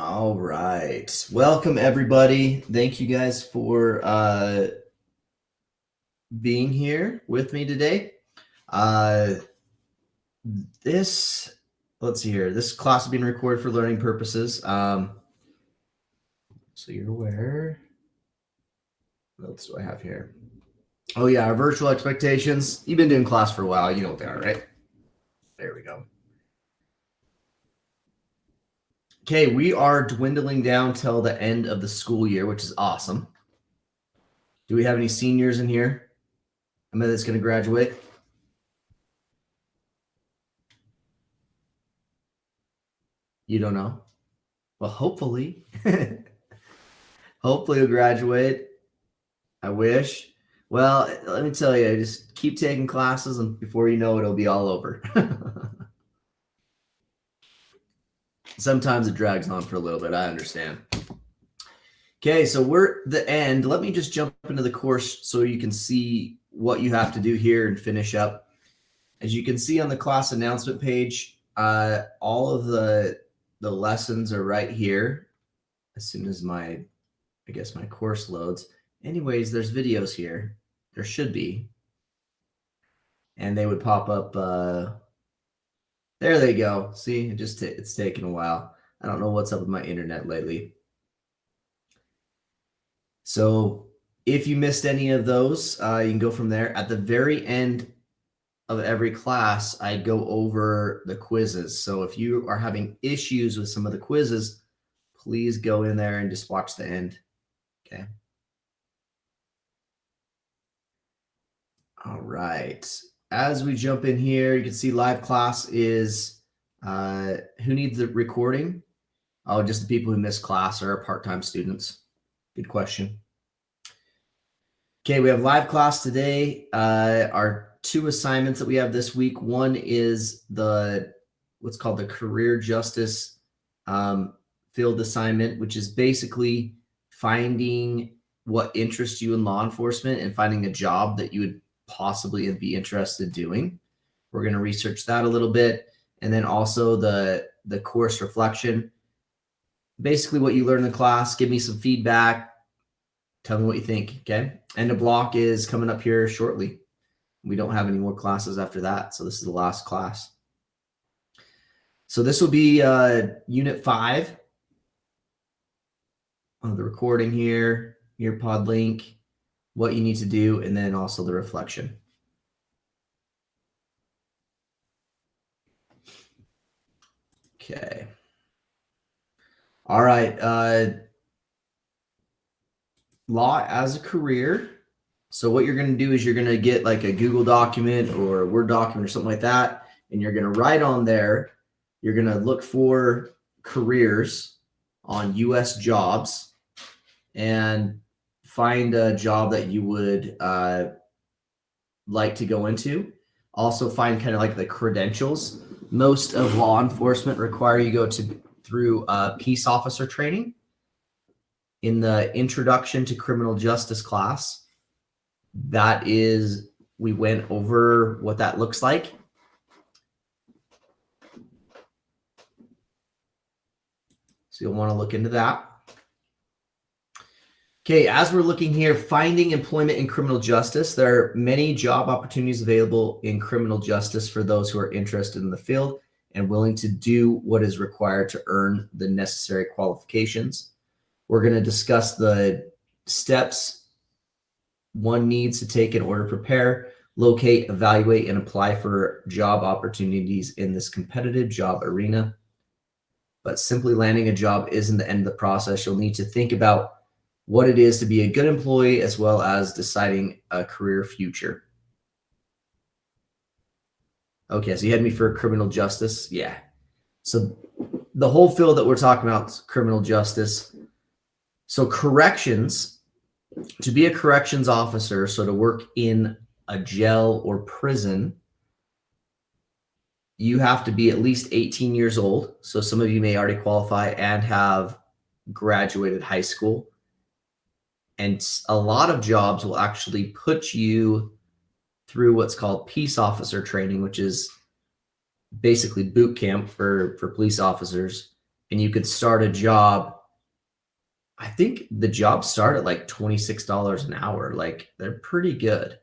All right. Welcome, everybody. Thank you guys for being here with me today. Let's see here. This class is being recorded for learning purposes. So you're aware. What else do I have here? Oh, yeah, our virtual expectations. You've been doing class for a while. You know what they are, right? There we go. Okay, we are dwindling down till the end of the school year, which is awesome. Do we have any seniors in here? Anybody that's going to graduate? You don't know? Well, hopefully. Hopefully you'll graduate. I wish. Well, let me tell you, just keep taking classes, and before you know it, it'll be all over. Sometimes it drags on for a little bit. I understand. Okay, so we're at the end. Let me just jump into the course so you can see what you have to do here and finish up. As you can see on the class announcement page, all of the lessons are right here. As soon as my course loads. Anyways, there's videos here. There should be. And they would pop up. There they go. See, it's taken a while. I don't know what's up with my internet lately. So if you missed any of those, you can go from there. At the very end of every class, I go over the quizzes. So if you are having issues with some of the quizzes, please go in there and just watch the end. Okay. All right. As we jump in here, you can see live class is who needs the recording? Oh, just the people who missed class or are part-time students. Good question. Okay, we have live class today. Our two assignments that we have this week. One is what's called the career justice field assignment, which is basically finding what interests you in law enforcement and finding a job that you would possibly be interested in doing. We're going to research that a little bit. And then also the course reflection. Basically what you learn in the class, give me some feedback. Tell me what you think, okay? End of block is coming up here shortly. We don't have any more classes after that, so this is the last class. So this will be Unit 5 on the recording here, your pod link, what you need to do, and then also the reflection. Okay. All right. Law as a career. So what you're going to do is you're going to get like a Google document or a Word document or something like that, and you're going to write on there. You're going to look for careers on U.S. jobs and find a job that you would like to go into. Also find kind of like the credentials. Most of law enforcement require you go through peace officer training. In the introduction to criminal justice class, we went over what that looks like. So you'll want to look into that. Okay, as we're looking here, finding employment in criminal justice, there are many job opportunities available in criminal justice for those who are interested in the field and willing to do what is required to earn the necessary qualifications. We're going to discuss the steps one needs to take in order to prepare, locate, evaluate, and apply for job opportunities in this competitive job arena. But simply landing a job isn't the end of the process. You'll need to think about what it is to be a good employee as well as deciding a career future. Okay, so you had me for criminal justice. Yeah. So the whole field that we're talking about is criminal justice. So corrections, to be a corrections officer, so to work in a jail or prison, you have to be at least 18 years old. So some of you may already qualify and have graduated high school. And a lot of jobs will actually put you through what's called peace officer training, which is basically boot camp for police officers. and you could start a job. I think the jobs start at like $26 an hour. Like they're pretty good.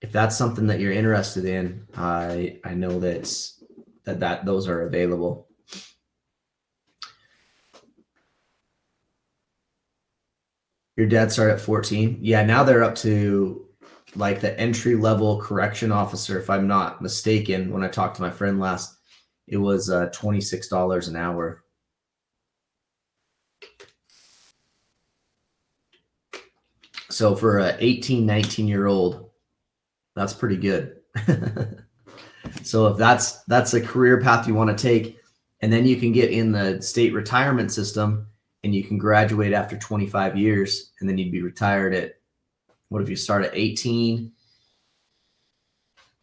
If that's something that you're interested in, I know that those are available. Your dad started at 14. Yeah, now they're up to like the entry level correction officer, if I'm not mistaken. When I talked to my friend last, it was $26 an hour. So for a 18, 19-year-old, that's pretty good. So if that's a career path you want to take, and then you can get in the state retirement system and you can graduate after 25 years, and then you'd be retired at, what if you start at 18?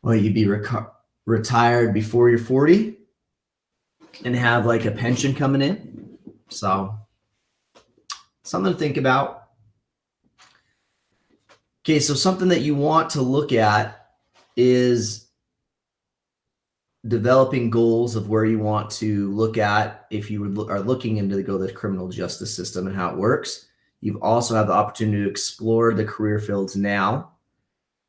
Well, you'd be retired before you're 40 and have like a pension coming in. So something to think about. Okay, so something that you want to look at is developing goals of where you want to look at if you are looking into the criminal justice system and how it works. You've also have the opportunity to explore the career fields now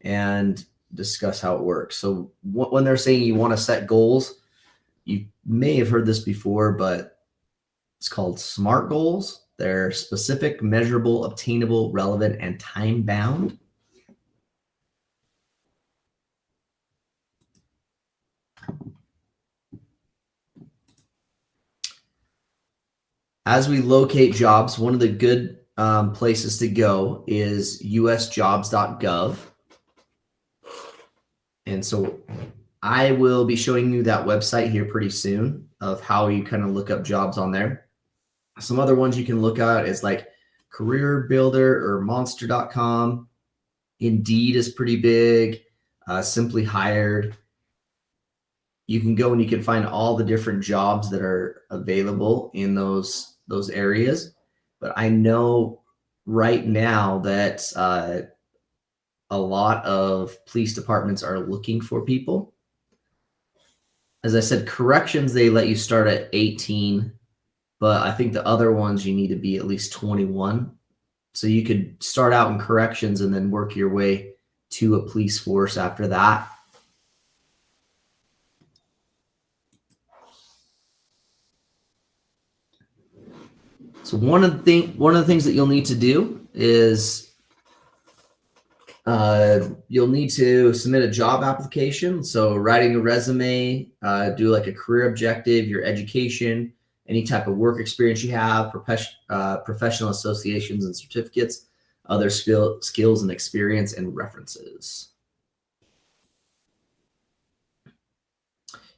and discuss how it works. So when they're saying you want to set goals, you may have heard this before, but it's called SMART goals. They're specific, measurable, obtainable, relevant, and time-bound. As we locate jobs, one of the good places to go is usjobs.gov. And so I will be showing you that website here pretty soon of how you kind of look up jobs on there. Some other ones you can look at is like Career Builder or Monster.com. Indeed is pretty big. Simply Hired. You can go and you can find all the different jobs that are available in those areas. But I know right now that a lot of police departments are looking for people. As I said, corrections, they let you start at 18, but I think the other ones you need to be at least 21. So you could start out in corrections and then work your way to a police force after that. So one of the things that you'll need to do is you'll need to submit a job application. So writing a resume, do like a career objective, your education, any type of work experience you have, professional associations and certificates, other skills and experience, and references.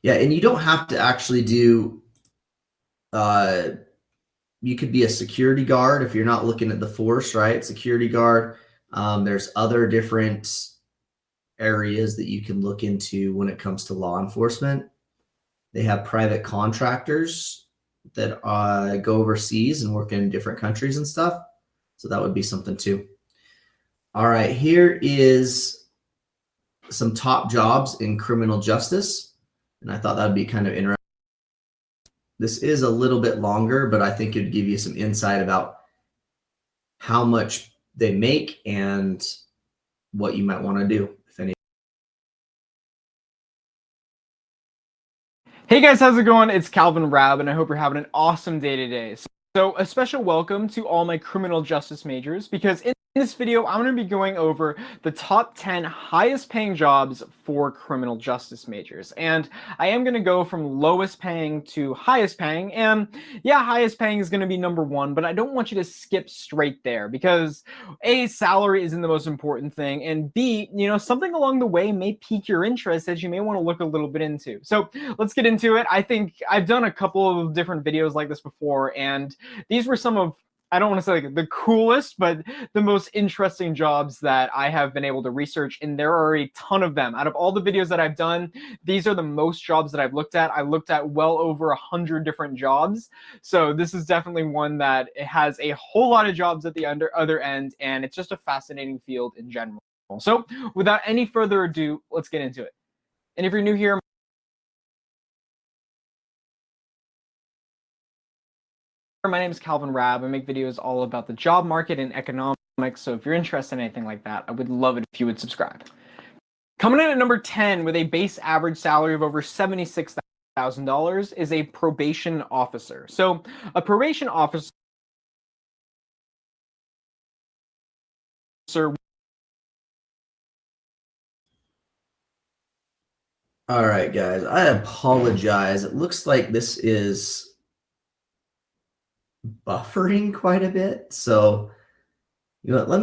Yeah, and you don't have to actually do, you could be a security guard if you're not looking at the force, right? Security guard. There's other different areas that you can look into when it comes to law enforcement. They have private contractors that go overseas and work in different countries and stuff. So that would be something too. All right, here is some top jobs in criminal justice. And I thought that would be kind of interesting. This is a little bit longer, but I think it would give you some insight about how much they make and what you might want to do, if any. Hey guys, how's it going? It's Calvin Rabb, and I hope you're having an awesome day today. So a special welcome to all my criminal justice majors, because in this video, I'm going to be going over the top 10 highest paying jobs for criminal justice majors. And I am going to go from lowest paying to highest paying. And yeah, highest paying is going to be number one, but I don't want you to skip straight there because A, salary isn't the most important thing. And B, something along the way may pique your interest that you may want to look a little bit into. So let's get into it. I think I've done a couple of different videos like this before, and these were some of, I don't want to say like the coolest, but the most interesting jobs that I have been able to research, and there are a ton of them. Out of all the videos that I've done, these are the most jobs that I've looked at. I looked at well over 100 different jobs. So this is definitely one that it has a whole lot of jobs at the other end, and it's just a fascinating field in general. So without any further ado, let's get into it. And if you're new here, My name is Calvin Rabb. I make videos all about the job market and economics. So if you're interested in anything like that, I would love it if you would subscribe. Coming in at number 10 with a base average salary of over $76,000 is a probation officer. So a probation officer All right, guys, I apologize. It looks like this is buffering quite a bit. So, you know what, I'm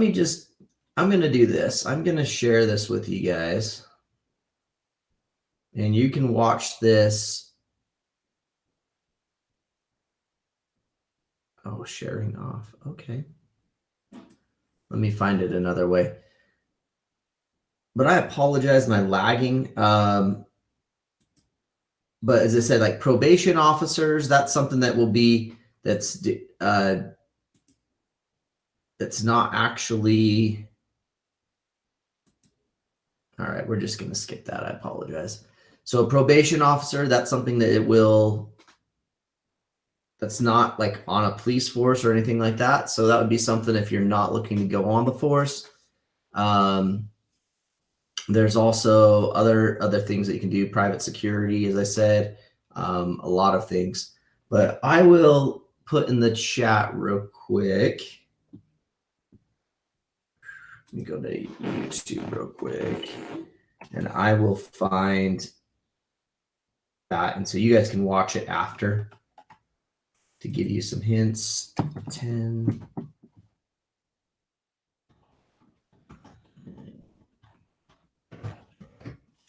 going to do this. I'm going to share this with you guys. And you can watch this. Oh, sharing off. Okay. Let me find it another way. But I apologize, my lagging. But as I said, like probation officers, that's something that will be that's not actually. All right, we're just going to skip that. I apologize. So a probation officer, that's something that that's not like on a police force or anything like that. So that would be something if you're not looking to go on the force. There's also other things that you can do, private security, as I said, a lot of things. But I will put in the chat real quick. Let me go to YouTube real quick, and I will find that. And so you guys can watch it after to give you some hints. 10.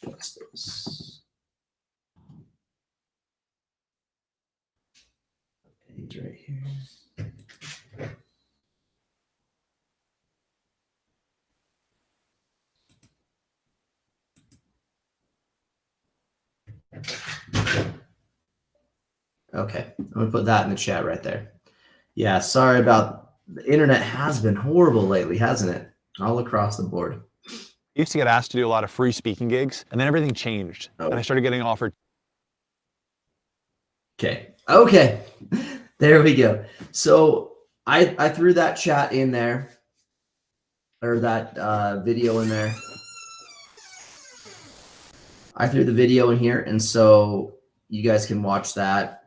What's this? He's right here. Okay, I'm gonna put that in the chat right there. Yeah, sorry about the internet has been horrible lately, hasn't it? All across the board. I used to get asked to do a lot of free speaking gigs, and then everything changed. And I started getting offered. Okay. There we go. So I threw that chat in there, or that video in there. I threw the video in here, and so you guys can watch that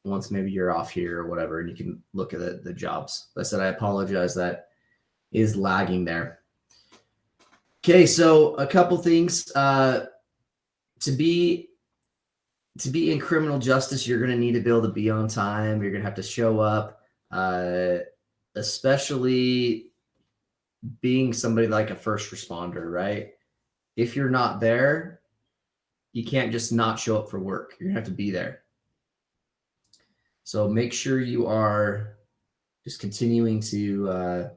once maybe you're off here or whatever, and you can look at the jobs. But I said I apologize, that is lagging there. Okay, so a couple things. To be in criminal justice, you're going to need to be able to be on time. You're going to have to show up, especially being somebody like a first responder, right? If you're not there, you can't just not show up for work. You're going to have to be there. So make sure you are just continuing to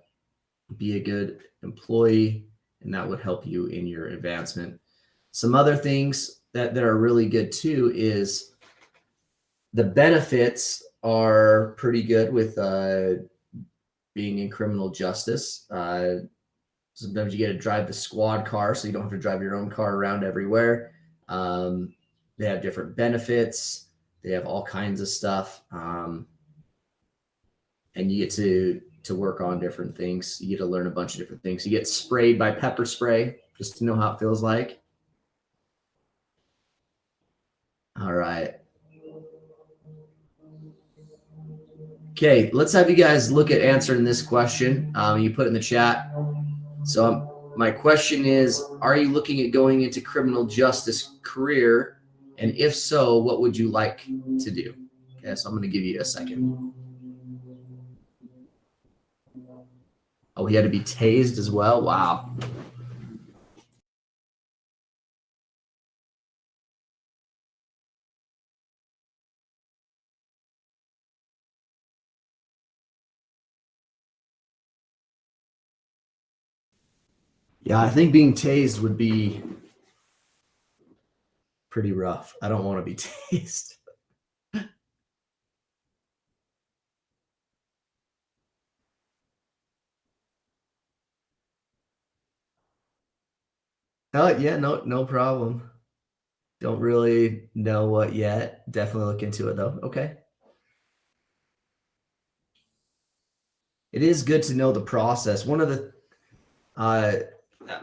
be a good employee, and that would help you in your advancement. Some other things that are really good too is the benefits are pretty good with being in criminal justice. Sometimes you get to drive the squad car, so you don't have to drive your own car around everywhere. They have different benefits. They have all kinds of stuff. And you get to work on different things. You get to learn a bunch of different things. You get sprayed by pepper spray just to know how it feels like. All right. Okay, let's have you guys look at answering this question. You put in the chat. So my question is, are you looking at going into criminal justice career? And if so, what would you like to do? Okay, so I'm going to give you a second. Oh, he had to be tased as well? Wow. Yeah, I think being tased would be pretty rough. I don't want to be tased. Oh, yeah, no problem. Don't really know what yet. Definitely look into it though. Okay. it is good to know the process. One of the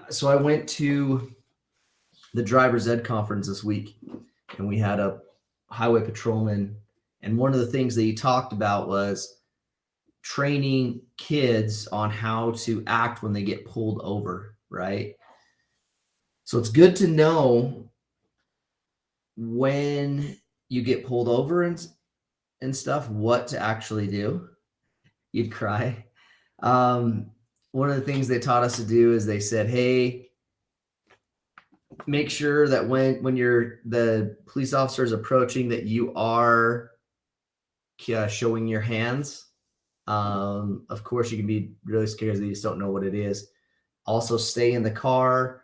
so I went to the driver's ed conference this week, and we had a highway patrolman, and one of the things that he talked about was training kids on how to act when they get pulled over, right? So it's good to know when you get pulled over and stuff, what to actually do. You'd cry. One of the things they taught us to do is they said, hey, make sure that when the police officer is approaching that you are showing your hands. Of course, you can be really scared because you just don't know what it is. Also, stay in the car.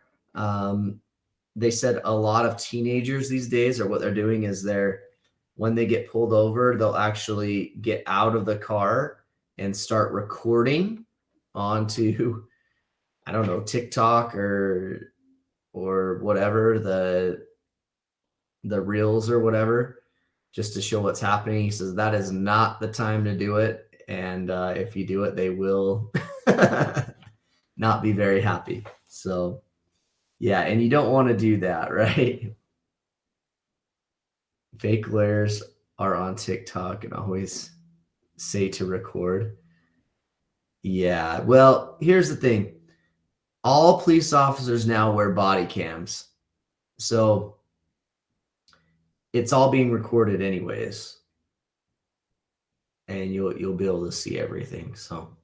They said a lot of teenagers these days what they're doing is when they get pulled over, they'll actually get out of the car and start recording onto, I don't know, TikTok or whatever, the reels or whatever, just to show what's happening. He says that is not the time to do it. And if you do it, they will not be very happy. So yeah, and you don't want to do that, right? Fake lawyers are on TikTok and always say to record. Yeah, well, here's the thing. All police officers now wear body cams. So it's all being recorded anyways. And you'll be able to see everything. So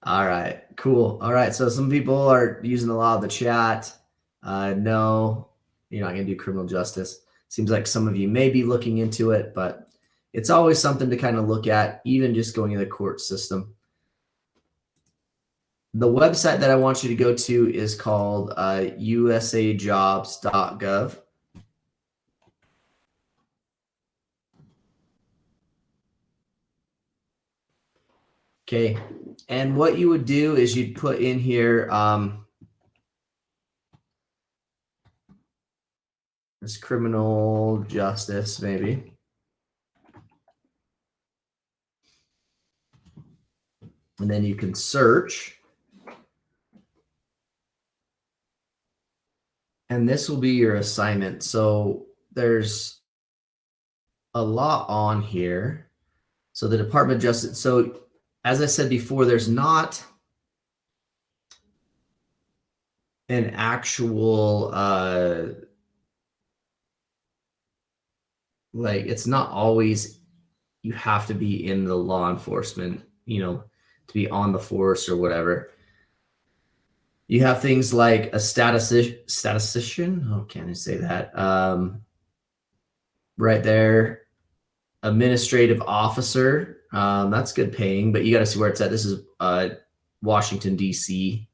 all right, cool. All right, so some people are using a lot of the chat. No, you're not going to do criminal justice. Seems like some of you may be looking into it, but it's always something to kind of look at, even just going to the court system. The website that I want you to go to is called usajobs.gov. Okay, and what you would do is you'd put in here this criminal justice, maybe. And then you can search. And this will be your assignment. So there's a lot on here. So the Department of Justice. So as I said before, there's not an actual like, it's not always you have to be in the law enforcement, to be on the force or whatever. You have things like a statistician. Oh, can't I say that? Right there. Administrative officer. That's good paying, but you got to see where it's at. This is Washington, D.C.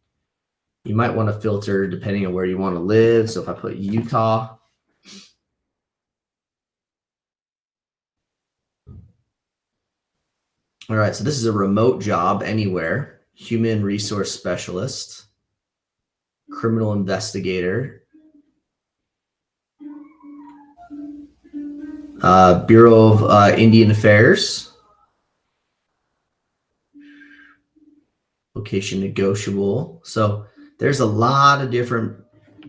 You might want to filter depending on where you want to live. So if I put Utah, all right, so this is a remote job anywhere. Human resource specialist, criminal investigator, Bureau of Indian Affairs, location negotiable. So there's a lot of different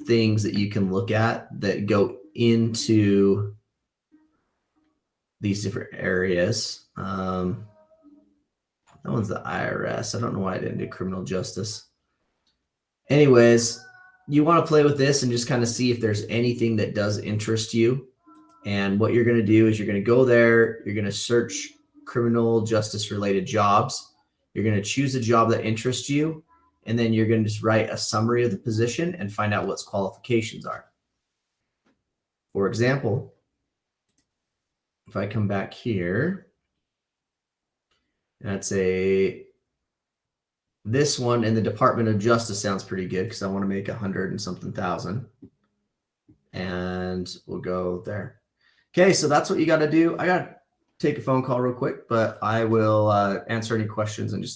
things that you can look at that go into these different areas. That one's the IRS. I don't know why I didn't do criminal justice. Anyways, you want to play with this and just kind of see if there's anything that does interest you. And what you're going to do is you're going to go there. You're going to search criminal justice related jobs. You're going to choose a job that interests you. And then you're going to just write a summary of the position and find out what its qualifications are. For example, if I come back here, and I'd say this one in the Department of Justice sounds pretty good because I want to make 100 and something thousand. And we'll go there. Okay, so that's what you got to do. I got to take a phone call real quick, but I will answer any questions in just